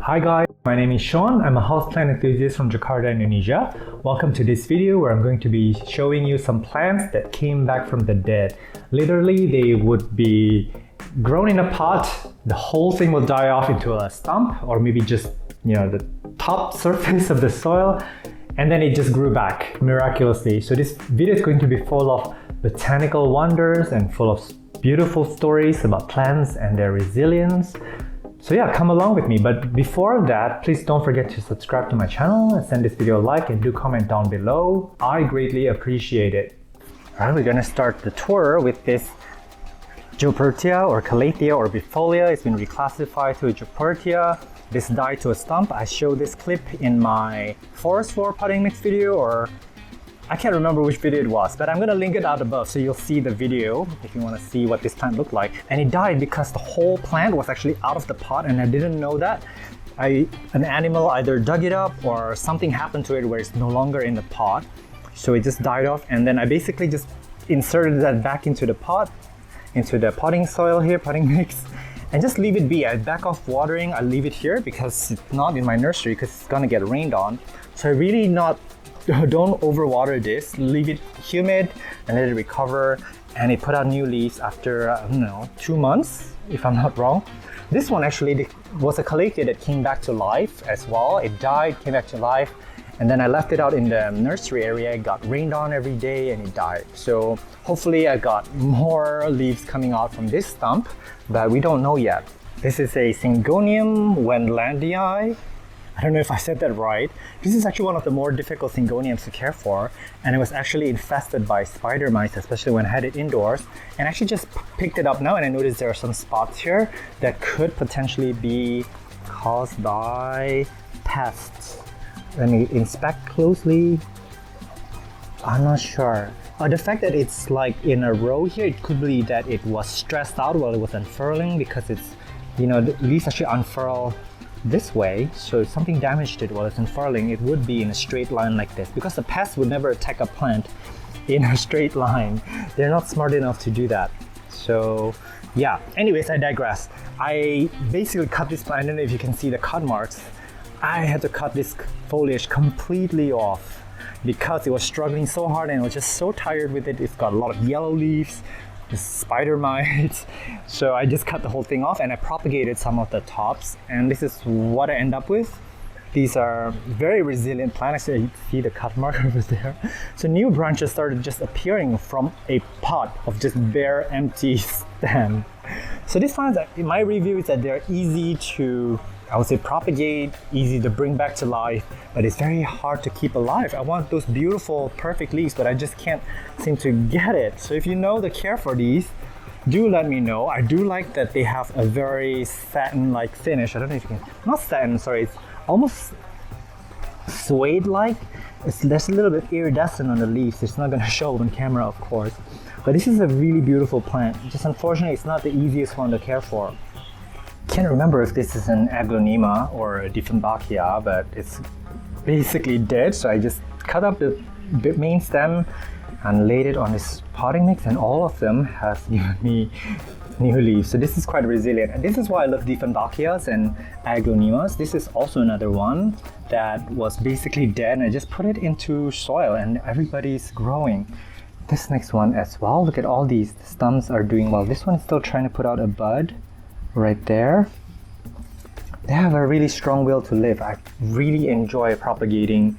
Hi guys, my name is Sean. I'm a houseplant enthusiast from Jakarta, Indonesia. Welcome to this video where I'm going to be showing you some plants that came back from the dead. Literally, they would be grown in a pot, the whole thing will die off into a stump or maybe just, the top surface of the soil, and then it just grew back miraculously. So this video is going to be full of botanical wonders and full of beautiful stories about plants and their resilience. So yeah, come along with me. But before that, please don't forget to subscribe to my channel and send this video a like and do comment down below. I greatly appreciate it. Alright, we're gonna start the tour with this Goeppertia or Calathea or orbifolia. It's been reclassified to Goeppertia. This died to a stump. I showed this clip in my forest floor potting mix video, or I can't remember which video it was, but I'm gonna link it out above so you'll see the video if you wanna see what this plant looked like. And it died because the whole plant was actually out of the pot and I didn't know that. An animal either dug it up or something happened to it where it's no longer in the pot. So it just died off, and then I basically just inserted that back into the pot, into the potting soil here, potting mix, and just leave it be. I back off watering, I leave it here because it's not in my nursery because it's gonna get rained on. So I really don't overwater this, leave it humid and let it recover, and it put out new leaves after, I don't know, 2 months, if I'm not wrong. This one actually was a Calathea that came back to life as well. It died, came back to life, and then I left it out in the nursery area. It got rained on every day and it died. So hopefully I got more leaves coming out from this stump, but we don't know yet. This is a Syngonium wendlandii. I don't know if I said that right. This is actually one of the more difficult Syngoniums to care for, and it was actually infested by spider mice, especially when I had it indoors. And I actually just picked it up now, and I noticed there are some spots here that could potentially be caused by pests. Let me inspect closely. I'm not sure. The fact that it's like in a row here, it could be that it was stressed out while it was unfurling, because it's, the leaves actually unfurl this way, so if something damaged it while it's unfurling, it would be in a straight line like this, because the pests would never attack a plant in a straight line. They're not smart enough to do that. So yeah, anyways, I digress. I basically cut this plant. I don't know if you can see the cut marks. I had to cut this foliage completely off because it was struggling so hard and I was just so tired with it. It's got a lot of yellow leaves, the spider mites. So I just cut the whole thing off and I propagated some of the tops, and this is what I end up with. These are very resilient plants. So you see the cut mark over there. So new branches started just appearing from a pot of just bare empty stem. So these plants, in my review, is that they're easy to, I would say, propagate, easy to bring back to life, but it's very hard to keep alive. I want those beautiful, perfect leaves, but I just can't seem to get it. So if you know the care for these, do let me know. I do like that they have a very satin-like finish. I don't know if you can, not satin, sorry, it's almost suede-like. There's a little bit iridescent on the leaves. It's not gonna show on camera, of course. But this is a really beautiful plant. Just unfortunately, it's not the easiest one to care for. Can't remember if this is an Aglaonema or a Dieffenbachia, but it's basically dead. So I just cut up the main stem and laid it on this potting mix, and all of them have given me new leaves. So this is quite resilient, and this is why I love Dieffenbachias and Aglaonemas. This is also another one that was basically dead, and I just put it into soil and everybody's growing. This next one as well, look at all these, the stems are doing well. This one is still trying to put out a bud right there. They have a really strong will to live. I really enjoy propagating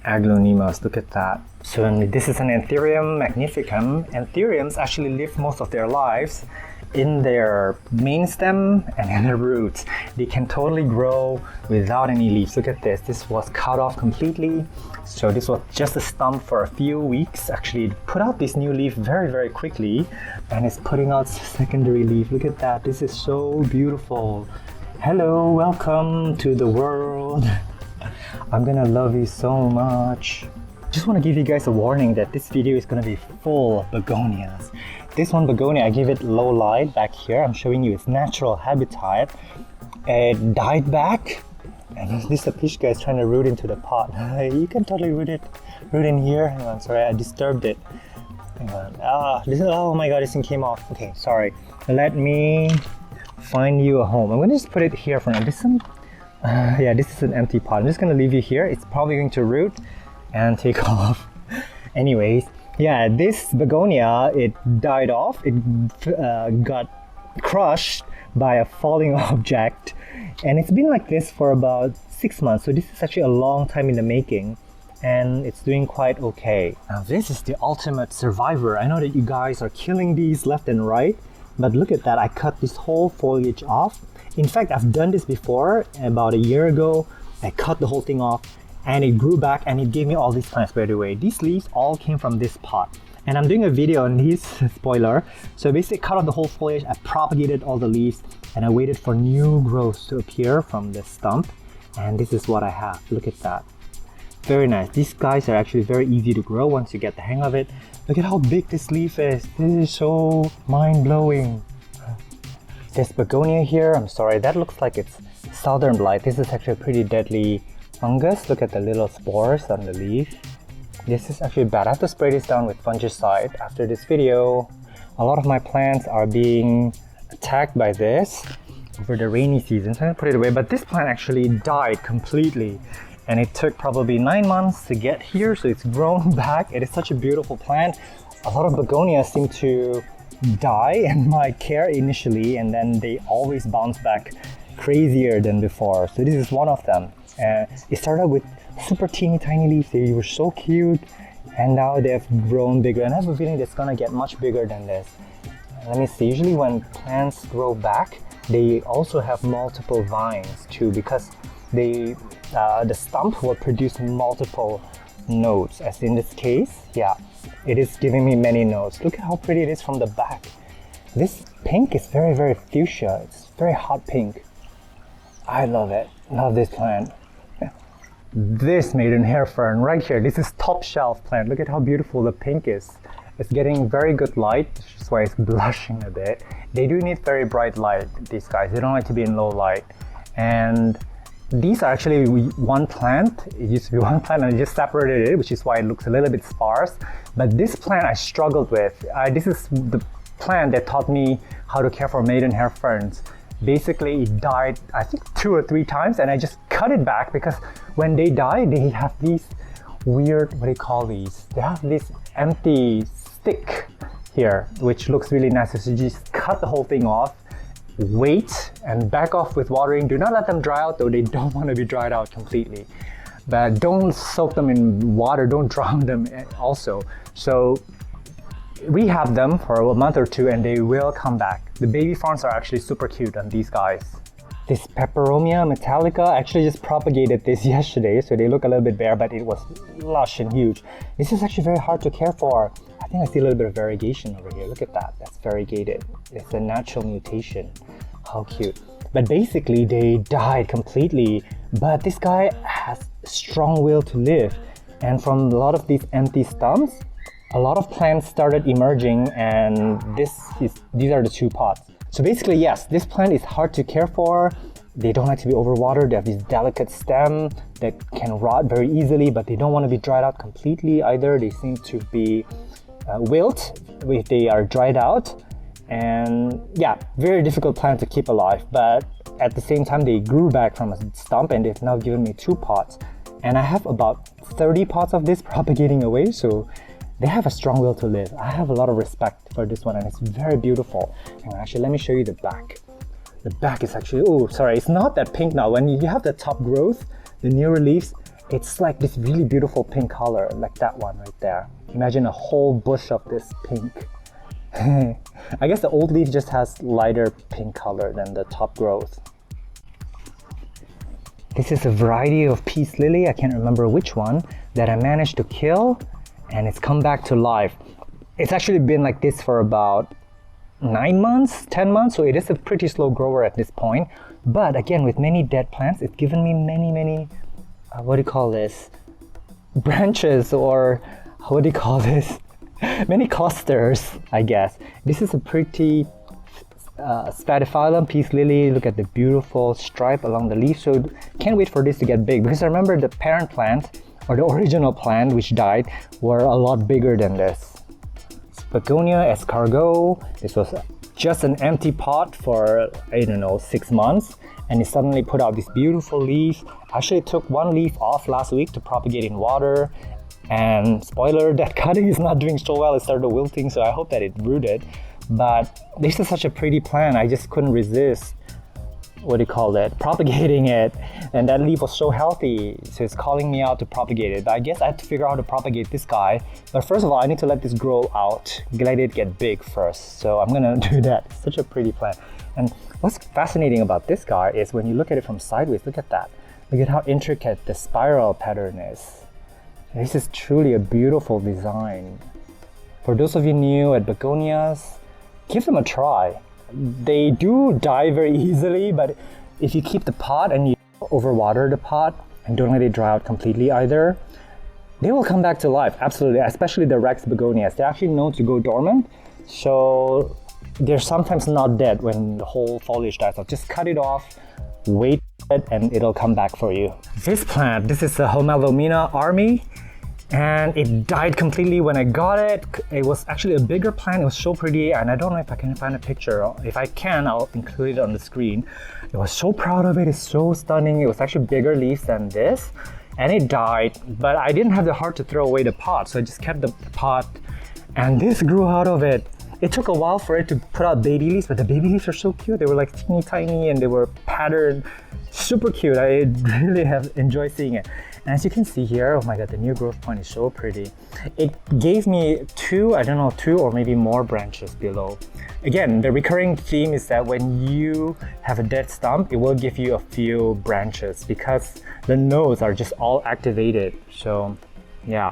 Aglaonemas. Look at that. So this is an Anthurium magnificum. Anthuriums actually live most of their lives in their main stem and in their roots. They can totally grow without any leaves. Look at this. This was cut off completely. So this was just a stump for a few weeks. Actually, it put out this new leaf very, very quickly, and it's putting out secondary leaf. Look at that. This is so beautiful. Hello, welcome to the world. I'm gonna love you so much. Just want to give you guys a warning that this video is going to be full of begonias. This one begonia, I gave it low light back here. I'm showing you its natural habitat. It died back, and this Apishka is trying to root into the pot. You can totally root in here. Hang on, sorry, I disturbed it. Hang on. Oh my god, this thing came off. Okay, sorry. Let me find you a home. I'm going to just put it here for now. There's some Yeah, this is an empty pot. I'm just gonna leave you here. It's probably going to root and take off. Anyways, yeah, this begonia, it died off. It got crushed by a falling object, and it's been like this for about 6 months. So this is actually a long time in the making, and it's doing quite okay. Now this is the ultimate survivor. I know that you guys are killing these left and right, but look at that. I cut this whole foliage off. In fact, I've done this before. About a year ago, I cut the whole thing off and it grew back and it gave me all these plants. By the way, these leaves all came from this pot. And I'm doing a video on these, spoiler. So basically cut off the whole foliage, I propagated all the leaves, and I waited for new growths to appear from the stump. And this is what I have. Look at that. Very nice. These guys are actually very easy to grow once you get the hang of it. Look at how big this leaf is. This is so mind-blowing. This begonia here, I'm sorry, that looks like it's southern blight. This is actually a pretty deadly fungus. Look at the little spores on the leaf. This is actually bad. I have to spray this down with fungicide after this video. A lot of my plants are being attacked by this over the rainy season, so I'm gonna put it away. But this plant actually died completely, and it took probably 9 months to get here, so it's grown back. It is such a beautiful plant. A lot of begonias seem to die in my care initially, and then they always bounce back crazier than before. So this is one of them. It started with super teeny tiny leaves. They were so cute, and now they've grown bigger, and I have a feeling it's gonna get much bigger than this. Let me see. Usually when plants grow back, they also have multiple vines too, because the stump will produce multiple nodes, as in this case. Yeah, it is giving me many nodes. Look at how pretty it is from the back. This pink is very, very fuchsia. It's very hot pink. I love it. Love this plant. This maidenhair fern right here, this is top shelf plant. Look at how beautiful the pink is. It's getting very good light, which is why it's blushing a bit. They do need very bright light, these guys. They don't like to be in low light. And these are actually one plant. It used to be one plant and I just separated it, which is why it looks a little bit sparse. But this plant I struggled with. This is the plant that taught me how to care for maidenhair ferns. Basically, it died, I think 2 or 3 times, and I just cut it back because when they die, they have these weird, what do you call these? They have this empty stick here, which looks really nice. So you just cut the whole thing off, wait, and back off with watering. Do not let them dry out, though. They don't want to be dried out completely. But don't soak them in water, don't drown them also. So rehab them for a month or 2 and they will come back. The baby fronds are actually super cute on these guys. This Peperomia metallica, I actually just propagated this yesterday, so they look a little bit bare, but it was lush and huge. This is actually very hard to care for. I think I see a little bit of variegation over here. Look at that, that's variegated. It's a natural mutation. How cute. But basically they died completely, but this guy has strong will to live. And from a lot of these empty stumps, a lot of plants started emerging, and these are the 2 pots. So basically, yes, this plant is hard to care for. They don't like to be overwatered. They have this delicate stem that can rot very easily, but they don't want to be dried out completely either. They seem to be wilt if they are dried out. And yeah, very difficult plant to keep alive. But at the same time, they grew back from a stump and they've now given me 2 pots. And I have about 30 pots of this propagating away. So they have a strong will to live. I have a lot of respect for this one, and it's very beautiful. And actually, let me show you the back. The back is actually, oh, sorry, it's not that pink now. When you have the top growth, the newer leaves, it's like this really beautiful pink color, like that one right there. Imagine a whole bush of this pink. I guess the old leaf just has lighter pink color than the top growth. This is a variety of peace lily, I can't remember which one, that I managed to kill, and it's come back to life. It's actually been like this for about 9 months, 10 months, so it is a pretty slow grower at this point. But again, with many dead plants, it's given me many, what do you call this? Branches, or what do you call this? Many clusters, I guess. This is a pretty Spathiphyllum peace lily. Look at the beautiful stripe along the leaf. So can't wait for this to get big, because I remember the parent plant, or the original plant which died, were a lot bigger than this. Begonia, escargot. This was just an empty pot for, I don't know, 6 months, and it suddenly put out this beautiful leaf. Actually took one leaf off last week to propagate in water, and spoiler, that cutting is not doing so well. It started wilting, so I hope that it rooted. But this is such a pretty plant, I just couldn't resist, what do you call it, propagating it. And that leaf was so healthy, so it's calling me out to propagate it. But I guess I have to figure out how to propagate this guy. But first of all, I need to let this grow out, let it get big first. So I'm gonna do that. It's such a pretty plant. And what's fascinating about this guy is when you look at it from sideways, look at that. Look at how intricate the spiral pattern is. This is truly a beautiful design. For those of you new at begonias, give them a try. They do die very easily, but if you keep the pot and you overwater the pot and don't let it dry out completely either, they will come back to life, absolutely, especially the Rex begonias. They're actually known to go dormant, so they're sometimes not dead when the whole foliage dies off. Just cut it off, wait and it'll come back for you. This plant, this is a Homalomena army, and it died completely when I got it. It was actually a bigger plant. It was so pretty, and I don't know if I can find a picture. If I can, I'll include it on the screen. I was so proud of it. It's so stunning. It was actually bigger leaves than this, and it died, but I didn't have the heart to throw away the pot, so I just kept the pot, and this grew out of it. It took a while for it to put out baby leaves, but the baby leaves are so cute. They were like teeny tiny and they were patterned, super cute. I really have enjoyed seeing it. And as you can see here, oh my god, the new growth point is so pretty. It gave me two or maybe more branches below. Again, the recurring theme is that when you have a dead stump, it will give you a few branches because the nodes are just all activated. So yeah.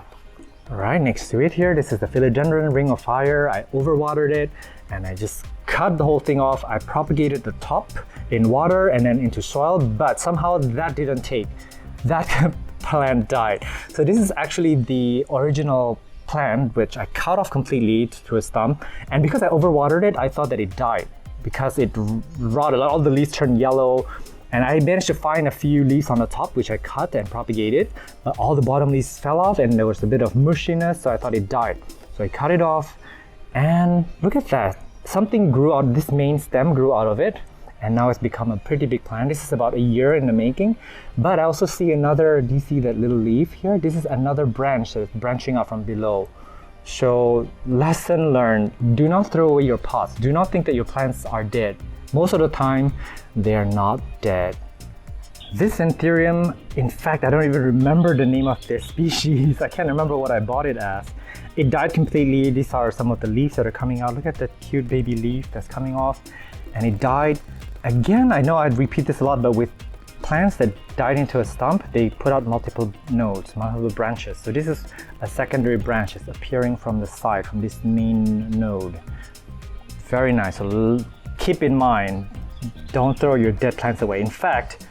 All right, next to it here, this is the Philodendron ring of fire. I overwatered it and I just cut the whole thing off. I propagated the top in water and then into soil, but somehow that didn't take. That plant died. So this is actually the original plant, which I cut off completely to a stump. And because I overwatered it, I thought that it died because it rotted. All the leaves turned yellow. And I managed to find a few leaves on the top, which I cut and propagated, but all the bottom leaves fell off and there was a bit of mushiness, so I thought it died. So I cut it off, and look at that. Something grew out, this main stem grew out of it, and now it's become a pretty big plant. This is about a year in the making, but I also see another, do you see that little leaf here? This is another branch that's branching out from below. So lesson learned, do not throw away your pots. Do not think that your plants are dead. Most of the time, they are not dead. This Anthurium, in fact, I don't even remember the name of this species. I can't remember what I bought it as. It died completely. These are some of the leaves that are coming out. Look at that cute baby leaf that's coming off. And it died. Again, I know I'd repeat this a lot, but with plants that died into a stump, they put out multiple nodes, multiple branches. So this is a secondary branch that's appearing from the side, from this main node. Very nice. So keep in mind, don't throw your dead plants away. In fact,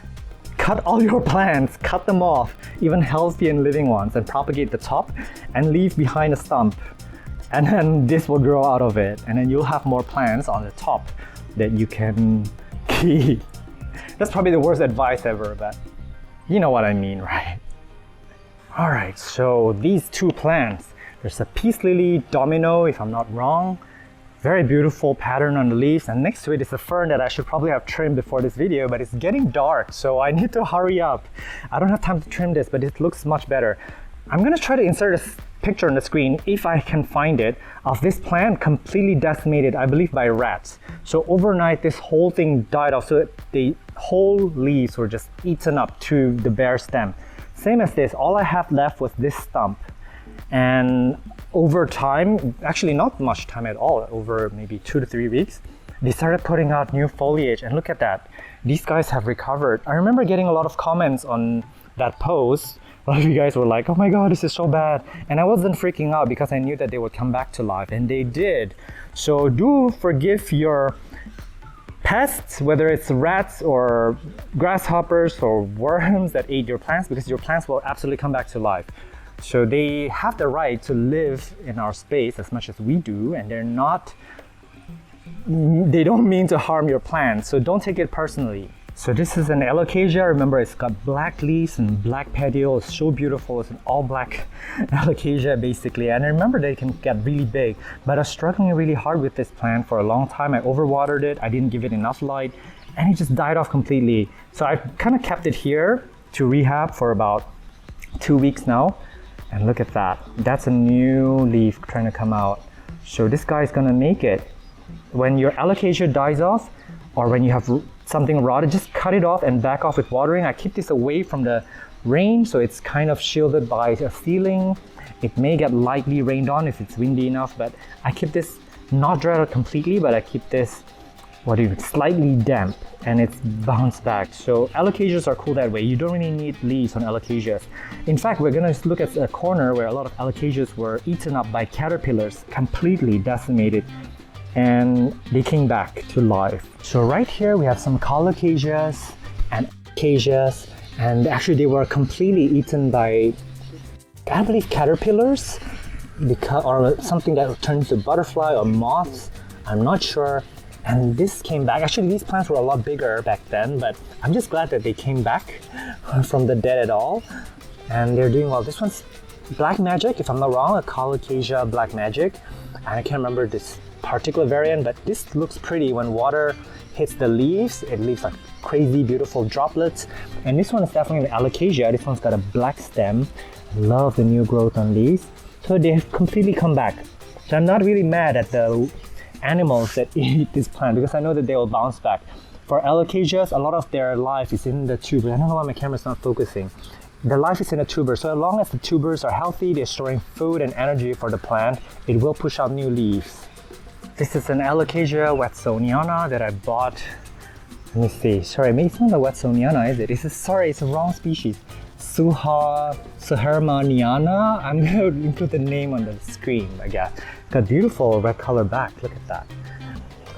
cut all your plants, cut them off, even healthy and living ones, and propagate the top and leave behind a stump. And then this will grow out of it. And then you'll have more plants on the top that you can keep. That's probably the worst advice ever, but you know what I mean, right? All right, so these two plants, there's a peace lily domino, if I'm not wrong. Very beautiful pattern on the leaves, and next to it is a fern that I should probably have trimmed before this video, but it's getting dark, so I need to hurry up. I don't have time to trim this, but it looks much better. I'm gonna try to insert a picture on the screen, if I can find it, of this plant completely decimated, I believe by rats. So overnight, this whole thing died off, so the whole leaves were just eaten up to the bare stem. Same as this, all I have left was this stump. And over time, actually not much time at all, over maybe 2 to 3 weeks, they started putting out new foliage, and look at that. These guys have recovered. I remember getting a lot of comments on that post. A lot of you guys were like, oh my god, this is so bad. And I wasn't freaking out because I knew that they would come back to life, and they did. So do forgive your pests, whether it's rats or grasshoppers or worms that ate your plants, because your plants will absolutely come back to life. So they have the right to live in our space as much as we do, and they don't mean to harm your plants, so don't take it personally. So this is an Alocasia. Remember, it's got black leaves and black petiole. It's so beautiful. It's an all black Alocasia basically. And I remember they can get really big, but I was struggling really hard with this plant for a long time. I overwatered it. I didn't give it enough light and it just died off completely. So I kind of kept it here to rehab for about 2 weeks now. And look at that. That's a new leaf trying to come out. So this guy is gonna make it. When your Alocasia dies off, or when you have something rotted, just cut it off and back off with watering. I keep this away from the rain, so it's kind of shielded by a ceiling. It may get lightly rained on if it's windy enough, but I keep this not dried out completely, but I keep this slightly damp, and it's bounced back. So Alocasias are cool that way. You don't really need leaves on Alocasias. In fact, we're gonna look at a corner where a lot of Alocasias were eaten up by caterpillars, completely decimated, and they came back to life. So right here we have some Colocasias and Alocasias, and actually they were completely eaten by, I believe, caterpillars, or something that turns to butterfly or moths. I'm not sure. And this came back. Actually, these plants were a lot bigger back then, but I'm just glad that they came back from the dead at all. And they're doing well. This one's Black Magic, if I'm not wrong, a Colocasia Black Magic. And I can't remember this particular variant, but this looks pretty. When water hits the leaves, it leaves like crazy beautiful droplets. And this one is definitely an Alocasia. This one's got a black stem. I love the new growth on these. So they've completely come back. So I'm not really mad at the animals that eat this plant, because I know that they will bounce back. For Alocasias, a lot of their life is in the tuber. I don't know why my camera's not focusing. Their life is in a tuber, so as long as the tubers are healthy, they're storing food and energy for the plant, it will push out new leaves. This is an Alocasia watsoniana that I bought. Let me see. Sorry, maybe it's not a watsoniana, is it? It's a wrong species. Suhermaniana. I'm going to include the name on the screen, I guess. Got beautiful red color back. Look at that.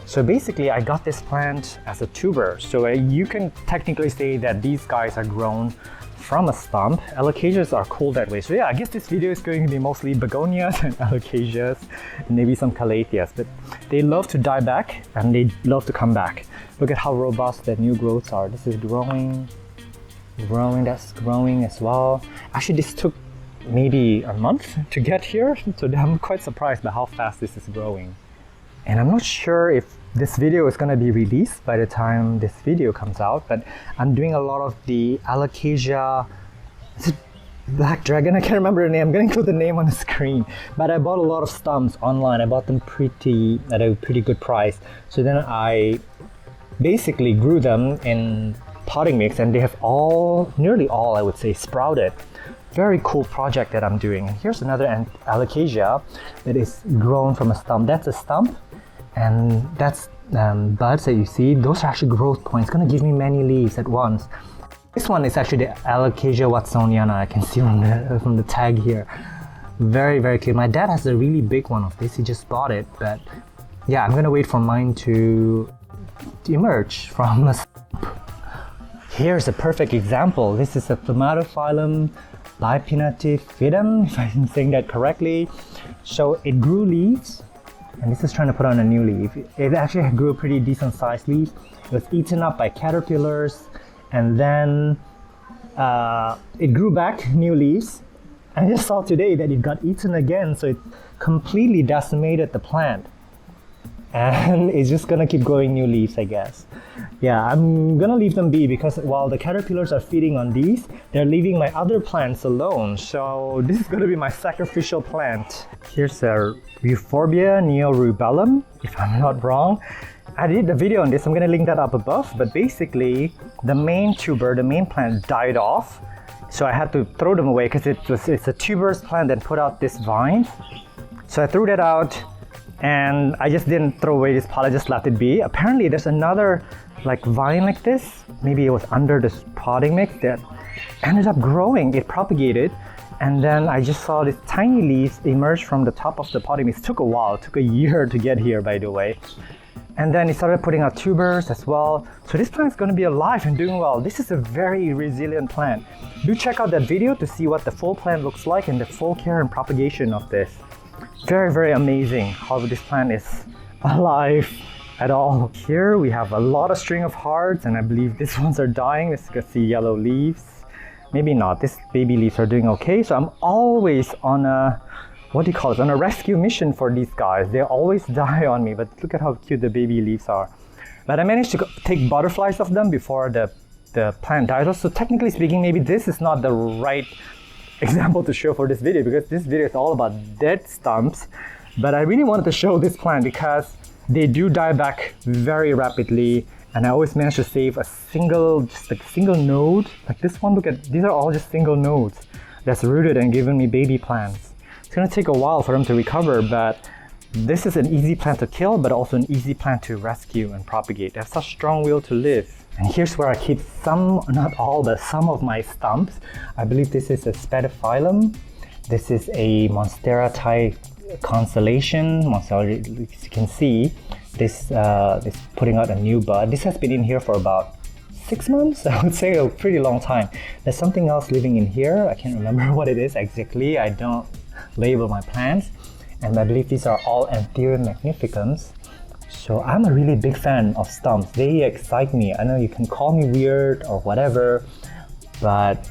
So basically, I got this plant as a tuber. So you can technically say that these guys are grown from a stump. Alocasias are cool that way. So yeah, I guess this video is going to be mostly begonias and Alocasias, and maybe some calatheas. But they love to die back and they love to come back. Look at how robust the new growths are. This is growing, that's growing as well. Actually, this took maybe a month to get here, so I'm quite surprised by how fast this is growing. And I'm not sure if this video is going to be released by the time this video comes out, but I'm doing a lot of the Alocasia, is it Black Dragon? I can't remember the name. I'm going to include the name on the screen. But I bought a lot of stumps online. I bought them at a pretty good price. So then I basically grew them in potting mix, and they have nearly all, I would say, sprouted. Very cool project that I'm doing. And here's another Alocasia that is grown from a stump. That's a stump, and that's buds that you see. Those are actually growth points. It's gonna give me many leaves at once. This one is actually the Alocasia watsoniana. I can see from the tag here. Very, very clear. My dad has a really big one of this. He just bought it, but yeah, I'm gonna wait for mine to emerge from a stump. Here's a perfect example. This is a Thaumatophyllum bipinnatifidum, if I'm saying that correctly. So it grew leaves, and this is trying to put on a new leaf. It actually grew a pretty decent sized leaf. It was eaten up by caterpillars, and then it grew back new leaves. I just saw today that it got eaten again, so it completely decimated the plant. And it's just gonna keep growing new leaves, I guess. Yeah, I'm gonna leave them be, because while the caterpillars are feeding on these, they're leaving my other plants alone. So this is gonna be my sacrificial plant. Here's a Euphorbia neorubellum, if I'm not wrong. I did a video on this, I'm gonna link that up above, but basically the main tuber, the main plant died off. So I had to throw them away because it's a tuberous plant that put out this vine. So I threw that out, and I just didn't throw away this pot, I just left it be. Apparently there's another vine like this, maybe it was under this potting mix, that ended up growing. It propagated, and then I just saw these tiny leaves emerge from the top of the potting mix. It took a while, it took a year to get here, by the way. And then it started putting out tubers as well. So this plant is going to be alive and doing well. This is a very resilient plant. Do check out that video to see what the full plant looks like and the full care and propagation of this. Very, very amazing how this plant is alive at all. Here we have a lot of string of hearts, and I believe these ones are dying. As you can see, yellow leaves. Maybe not. These baby leaves are doing okay. So I'm always on a, what do you call it, on a rescue mission for these guys. They always die on me, but look at how cute the baby leaves are. But I managed to take butterflies of them before the plant dies. So technically speaking, maybe this is not the right example to show for this video, because this video is all about dead stumps. But I really wanted to show this plant because they do die back very rapidly, and I always manage to save a single node. Like this one, look at, these are all just single nodes that's rooted and given me baby plants. It's gonna take a while for them to recover, but this is an easy plant to kill, but also an easy plant to rescue and propagate. They have such strong will to live. And here's where I keep some, not all, but some of my stumps. I believe this is a Spathiphyllum. This is a Monstera type constellation. As you can see, this is putting out a new bud. This has been in here for about 6 months, I would say, a pretty long time. There's something else living in here. I can't remember what it is exactly. I don't label my plants. And I believe these are all Anthurium magnificums. So I'm a really big fan of stumps. They excite me. I know you can call me weird or whatever, but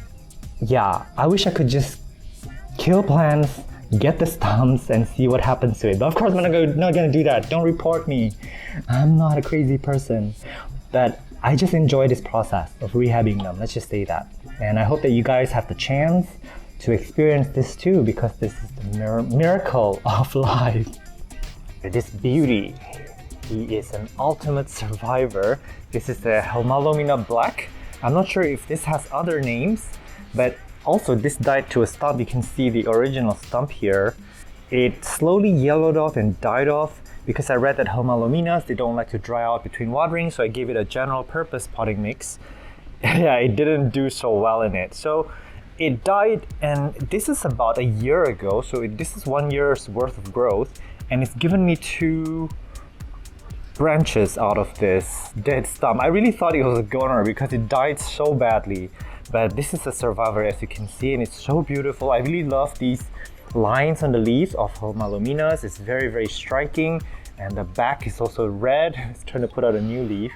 yeah, I wish I could just kill plants, get the stumps, and see what happens to it. But of course, I'm not gonna do that. Don't report me. I'm not a crazy person. But I just enjoy this process of rehabbing them. Let's just say that. And I hope that you guys have the chance to experience this too, because this is the miracle of life. This beauty, he is an ultimate survivor. This is the Homalomena black. I'm not sure if this has other names, but also this died to a stump. You can see the original stump here. It slowly yellowed off and died off because I read that Homalomenas, they don't like to dry out between watering, so I gave it a general purpose potting mix. Yeah, it didn't do so well in it. So it died, and this is about a year ago, so this is 1 year's worth of growth, and it's given me 2 branches out of this dead stump. I really thought it was a goner because it died so badly, but this is a survivor, as you can see, and it's so beautiful. I really love these lines on the leaves of Homalomenas. It's very, very striking, and the back is also red. It's trying to put out a new leaf.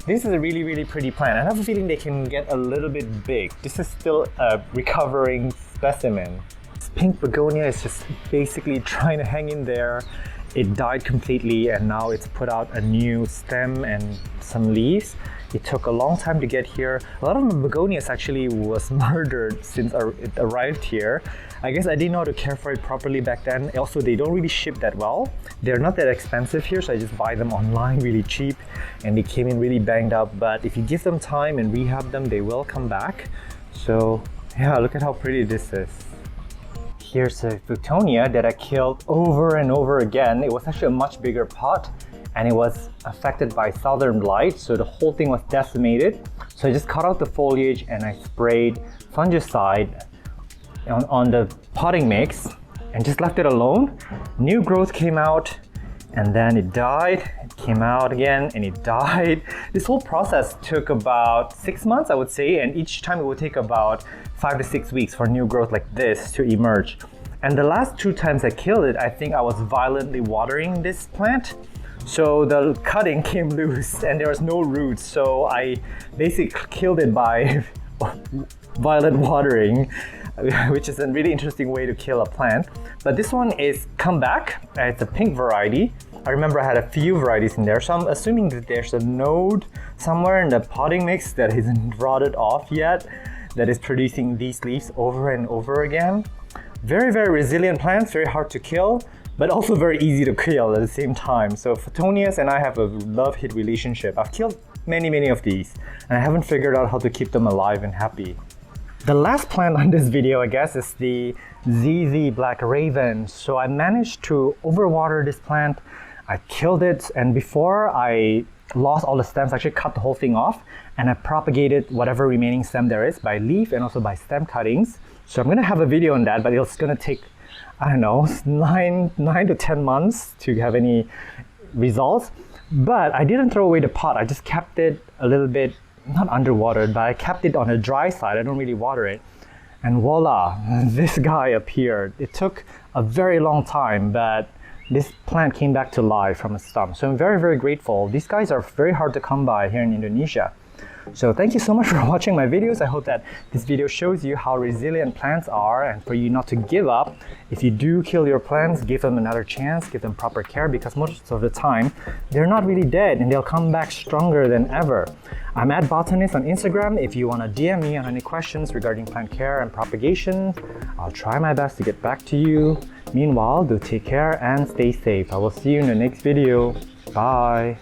This is a really, really pretty plant. I have a feeling they can get a little bit big. This is still a recovering specimen. This pink begonia is just basically trying to hang in there. It died completely, and now it's put out a new stem and some leaves. It took a long time to get here. A lot of my begonias actually was murdered since it arrived here. I guess I didn't know how to care for it properly back then. Also, they don't really ship that well. They're not that expensive here, so I just buy them online really cheap, and they came in really banged up. But if you give them time and rehab them, they will come back. So yeah, look at how pretty this is. Here's a Begonia that I killed over and over again. It was actually a much bigger pot, and it was affected by southern blight, so the whole thing was decimated. So I just cut out the foliage and I sprayed fungicide on the potting mix and just left it alone. New growth came out, and then it died. It came out again and it died. This whole process took about 6 months, I would say, and each time it would take about 5 to 6 weeks for new growth like this to emerge. And the last 2 times I killed it, I think I was violently watering this plant. So the cutting came loose and there was no roots. So I basically killed it by violent watering, which is a really interesting way to kill a plant. But this one is come back. It's a pink variety. I remember I had a few varieties in there, so I'm assuming that there's a node somewhere in the potting mix that isn't rotted off yet that is producing these leaves over and over again. Very, very resilient plants, very hard to kill, but also very easy to kill at the same time. So Photonias and I have a love-hate relationship. I've killed many of these, and I haven't figured out how to keep them alive and happy. The last plant on this video, I guess, is the ZZ Black Raven. So I managed to overwater this plant. I killed it, and before I lost all the stems, I actually cut the whole thing off, and I propagated whatever remaining stem there is by leaf and also by stem cuttings. So I'm gonna have a video on that, but it's gonna take, I don't know, 9 to 10 months to have any results. But I didn't throw away the pot. I just kept it a little bit, not underwatered, but I kept it on the dry side. I don't really water it. And voila, this guy appeared. It took a very long time, but this plant came back to life from a stump. So I'm very, very grateful. These guys are very hard to come by here in Indonesia. So thank you so much for watching my videos. I hope that this video shows you how resilient plants are and for you not to give up. If you do kill your plants, give them another chance, give them proper care, because most of the time they're not really dead and they'll come back stronger than ever. I'm at Botanist on Instagram. If you want to DM me on any questions regarding plant care and propagation, I'll try my best to get back to you. Meanwhile, do take care and stay safe. I will see you in the next video. Bye.